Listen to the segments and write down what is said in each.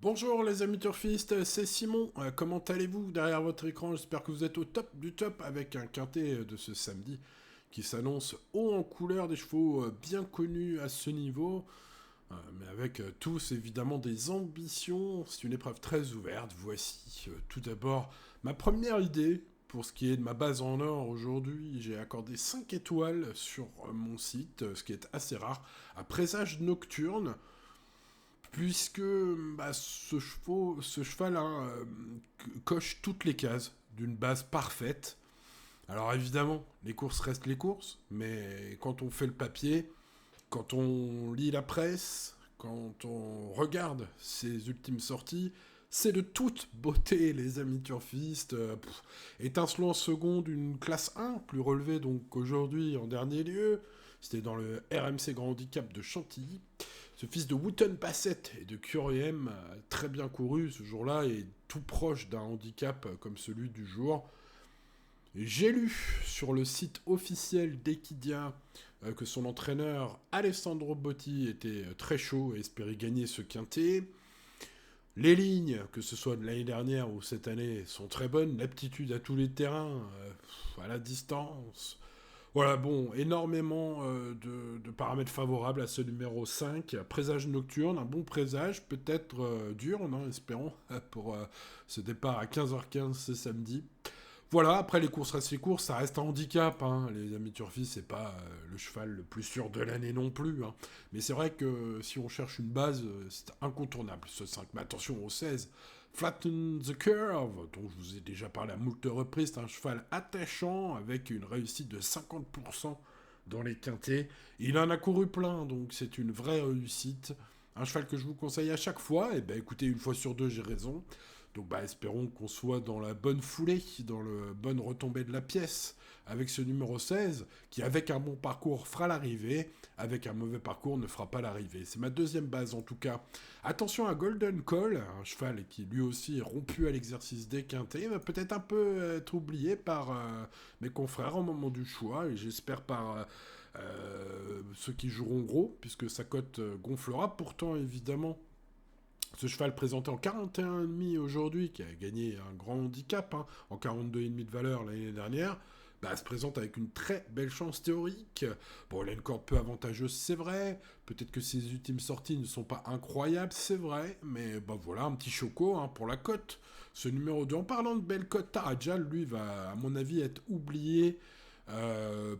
Bonjour les amis turfistes, c'est Simon. Comment allez-vous derrière votre écran? J'espère que vous êtes au top du top avec un quintet de ce samedi qui s'annonce haut en couleur, des chevaux bien connus à ce niveau, mais avec tous évidemment des ambitions. C'est une épreuve très ouverte. Voici tout d'abord ma première idée. Pour ce qui est de ma base en or aujourd'hui, j'ai accordé 5 étoiles sur mon site, ce qui est assez rare, à présage nocturne puisque ce cheval hein, coche toutes les cases d'une base parfaite. Alors évidemment, les courses restent les courses, mais quand on fait le papier, quand on lit la presse, quand on regarde ses ultimes sorties, c'est de toute beauté, les amis turfistes. Étincelant second d'une classe 1, plus relevée donc aujourd'hui en dernier lieu. C'était dans le RMC Grand Handicap de Chantilly. Ce fils de Wooten Bassett et de Curiem a très bien couru ce jour-là et tout proche d'un handicap comme celui du jour. J'ai lu sur le site officiel d'Equidia que son entraîneur Alessandro Botti était très chaud et espérait gagner ce quintet. Les lignes, que ce soit de l'année dernière ou cette année, sont très bonnes. L'aptitude à tous les terrains, à la distance. Voilà, bon, énormément de paramètres favorables à ce numéro 5. Présage nocturne, un bon présage, peut-être dur, non, espérons, pour ce départ à 15h15 ce samedi. Voilà, après les courses restent les courses, ça reste un handicap. Hein. Les amis turfistes, c'est pas le cheval le plus sûr de l'année non plus. Hein. Mais c'est vrai que si on cherche une base, c'est incontournable ce 5. Mais attention au 16. Flatten the Curve, dont je vous ai déjà parlé à moult reprises, c'est un cheval attachant avec une réussite de 50% dans les quintés. Il en a couru plein, donc c'est une vraie réussite. Un cheval que je vous conseille à chaque fois. Et ben écoutez, une fois sur deux, j'ai raison. Donc bah, espérons qu'on soit dans la bonne foulée, dans la bonne retombée de la pièce, avec ce numéro 16, qui avec un bon parcours fera l'arrivée, avec un mauvais parcours ne fera pas l'arrivée. C'est ma deuxième base en tout cas. Attention à Golden Call, un cheval qui lui aussi est rompu à l'exercice des quintés, va peut-être un peu être oublié par mes confrères au moment du choix, et j'espère par ceux qui joueront gros, puisque sa cote gonflera. Pourtant évidemment, ce cheval présenté en 41,5 aujourd'hui, qui a gagné un grand handicap, hein, en 42,5 de valeur l'année dernière, bah, se présente avec une très belle chance théorique. Bon, elle est encore peu avantageuse, c'est vrai. Peut-être que ses ultimes sorties ne sont pas incroyables, c'est vrai. Mais bah voilà, un petit choco hein, pour la cote. Ce numéro 2. En parlant de belle cote, Tarajal, lui, va, à mon avis, être oublié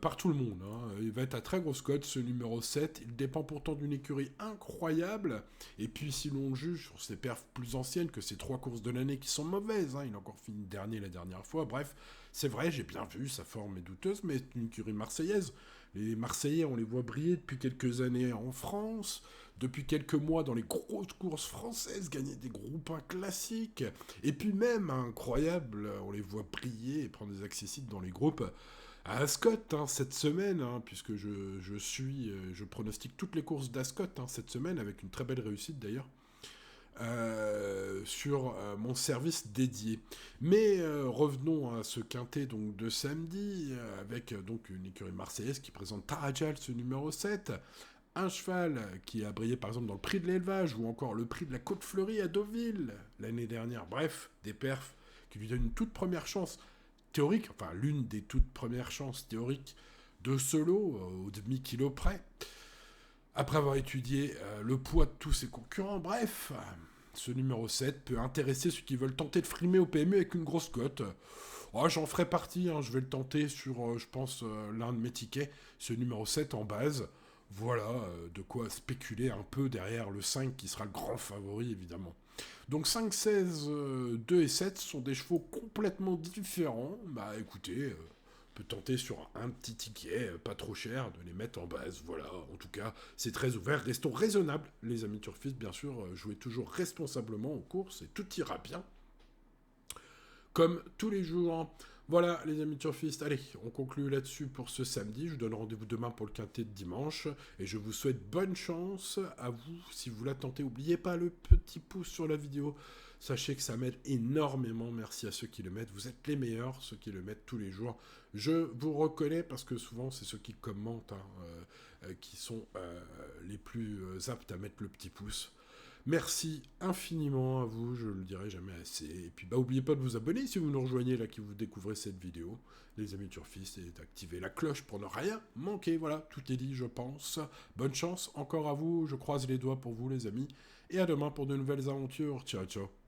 par tout le monde. Hein. Il va être à très grosse cote, ce numéro 7. Il dépend pourtant d'une écurie incroyable. Et puis, si l'on juge sur ses perfs plus anciennes que ces 3 courses de l'année qui sont mauvaises, hein, il a encore fini dernier la dernière fois. Bref, c'est vrai, j'ai bien vu, sa forme est douteuse, mais c'est une écurie marseillaise. Les Marseillais, on les voit briller depuis quelques années en France, depuis quelques mois dans les grosses courses françaises, gagner des groupes classiques. Et puis même, incroyable, on les voit briller et prendre des accessites dans les groupes à Ascot hein, cette semaine, hein, puisque je pronostique toutes les courses d'Ascot hein, cette semaine, avec une très belle réussite d'ailleurs, sur mon service dédié. Mais revenons à ce quintet donc, de samedi, avec donc une écurie marseillaise qui présente Tarajal, ce numéro 7, un cheval qui a brillé par exemple dans le prix de l'élevage, ou encore le prix de la Côte Fleurie à Deauville l'année dernière. Bref, des perfs qui lui donnent une toute première chance théorique, enfin l'une des toutes premières chances théoriques de solo au demi-kilo près, après avoir étudié le poids de tous ses concurrents. Bref, ce numéro 7 peut intéresser ceux qui veulent tenter de frimer au PMU avec une grosse cote. Oh, j'en ferai partie, hein, je vais le tenter sur, je pense, l'un de mes tickets, ce numéro 7 en base. Voilà, de quoi spéculer un peu derrière le 5 qui sera le grand favori évidemment. Donc 5, 16, 2 et 7 sont des chevaux complètement différents. Bah écoutez, on peut tenter sur un petit ticket, pas trop cher, de les mettre en base. Voilà, en tout cas, c'est très ouvert. Restons raisonnables, les amis turfistes, bien sûr. Jouez toujours responsablement aux courses et tout ira bien comme tous les jours. Voilà les amis turfistes, allez, on conclut là-dessus pour ce samedi. Je vous donne rendez-vous demain pour le quintet de dimanche. Et je vous souhaite bonne chance à vous si vous la tentez. N'oubliez pas le petit pouce sur la vidéo. Sachez que ça m'aide énormément. Merci à ceux qui le mettent. Vous êtes les meilleurs, ceux qui le mettent tous les jours. Je vous reconnais parce que souvent c'est ceux qui commentent hein, qui sont les plus aptes à mettre le petit pouce. Merci infiniment à vous, je le dirai jamais assez. Et puis oubliez pas de vous abonner si vous nous rejoignez là, qui vous découvrez cette vidéo, les amis turfistes, et d'activer la cloche pour ne rien manquer. Voilà, tout est dit, je pense. Bonne chance encore à vous, je croise les doigts pour vous les amis, et à demain pour de nouvelles aventures. Ciao ciao.